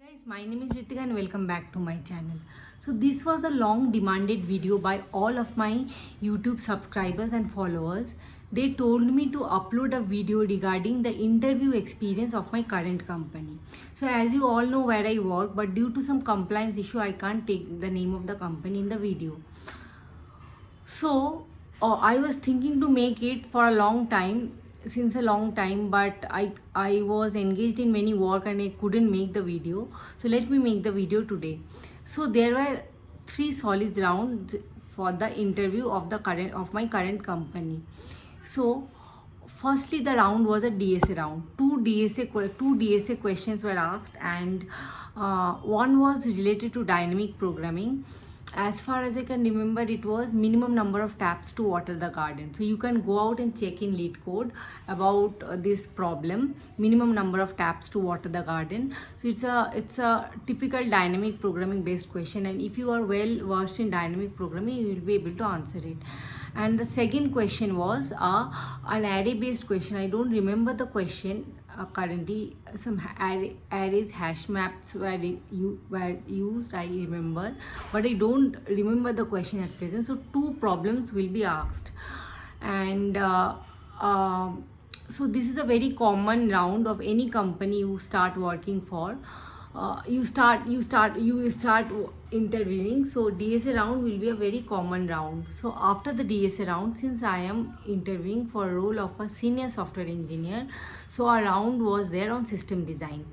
Guys, my name is Ritika and welcome back to my channel. So this was a long demanded video by all of my YouTube subscribers and followers. They told me to upload a video regarding the interview experience of my current company. So as you all know where I work, but due to some compliance issue I can't take the name of the company in the video. So I was thinking to make it for a long time, since a long time, but I was engaged in many work and I couldn't make the video. So let me make the video today. So there were 3 solid rounds for the interview of my current company. So firstly the round was a DSA round. Two DSA questions were asked, and one was related to dynamic programming. As far as I can remember, it was minimum number of taps to water the garden. So you can go out and check in lead code about this problem, minimum number of taps to water the garden. So it's a typical dynamic programming based question, and if you are well versed in dynamic programming, you will be able to answer it. And the second question was an array based question. I don't remember the question currently. Some arrays hash maps were used, I remember, but I don't remember the question at present. So 2 problems will be asked, and so this is a very common round of any company you start working for. You start interviewing. So DSA round will be a very common round. So after the DSA round, since I am interviewing for a role of a senior software engineer, so a round was there on system design.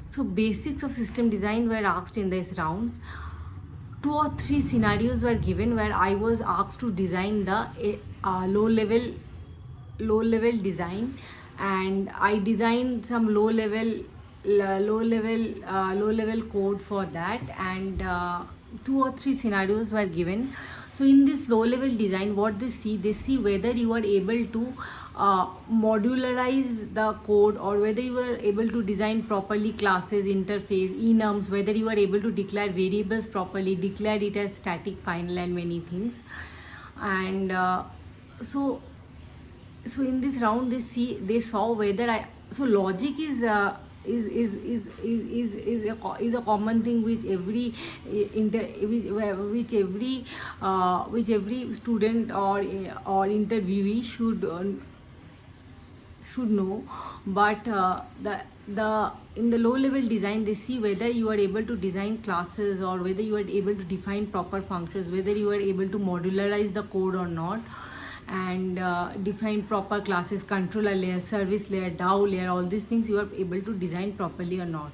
So basics of system design were asked in this rounds. 2 or 3 scenarios were given where I was asked to design the low level design, and I designed some low level code for that, and 2 or 3 scenarios were given. So in this low level design, what they see whether you are able to modularize the code, or whether you are able to design properly classes, interface, enums, whether you are able to declare variables properly, declare it as static, final, and many things. And so in this round they saw whether logic is a common thing which every student or interviewee should know. But in the low level design, they see whether you are able to design classes, or whether you are able to define proper functions, whether you are able to modularize the code or not, and define proper classes, controller layer, service layer, DAO layer, all these things you are able to design properly or not,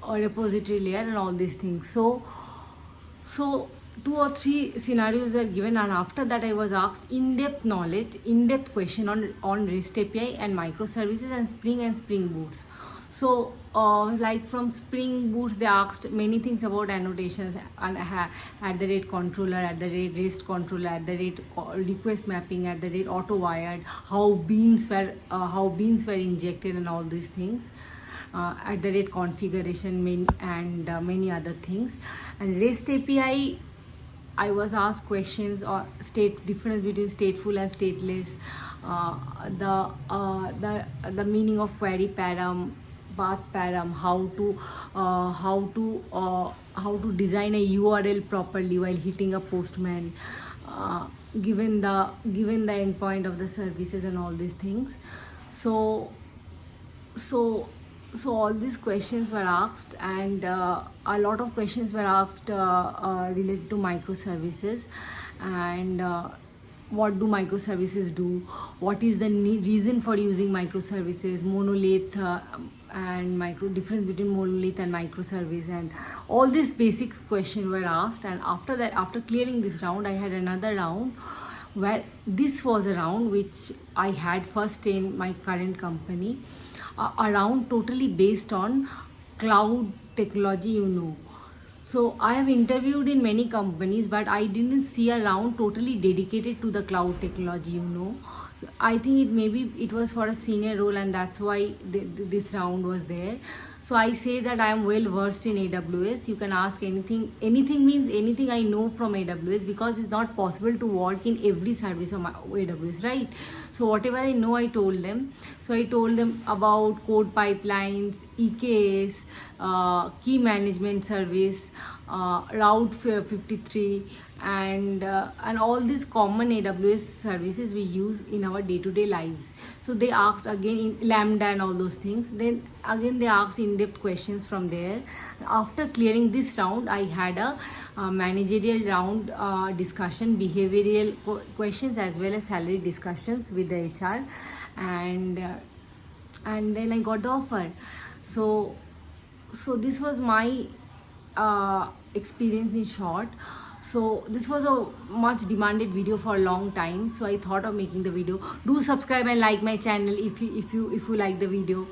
or repository layer, and all these things. So 2 or 3 scenarios were given, and after that I was asked in-depth question on REST API and microservices and Spring Boots. So like from Spring Boots, they asked many things about annotations, and @controller, @REST controller, @request mapping, @auto wired, how beans were injected, and all these things, @configuration, and many other things. And REST API, I was asked questions or difference between stateful and stateless, the meaning of query param, path param, how to design a URL properly while hitting a postman, given the endpoint of the services, and all these things. So all these questions were asked, and a lot of questions were asked related to microservices, and what do microservices do, what is the reason for using microservices, monolith, and difference between monolith and microservice, and all these basic questions were asked. And after that, after clearing this round, I had another round where this was a round which I had first in my current company, a round totally based on cloud technology. So I have interviewed in many companies, but I didn't see a round totally dedicated to the cloud technology. I think it was for a senior role, and that's why this round was there. So I say that I am well versed in AWS. You can ask anything. Anything means anything I know from AWS, because it's not possible to work in every service of AWS, right? So whatever I know, I told them. So I told them about code pipelines, EKS, key management service, Route 53, and all these common AWS services we use in our day-to-day lives. So they asked again in Lambda and all those things. Then again they asked in-depth questions from there. After clearing this round, I had a managerial round discussion, behavioral questions, as well as salary discussions with the HR, and then I got the offer. So this was my experience in short. So this was a much demanded video for a long time, so I thought of making the video. Do subscribe and like my channel if you like the video.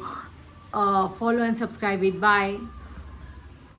Follow and subscribe it. Bye.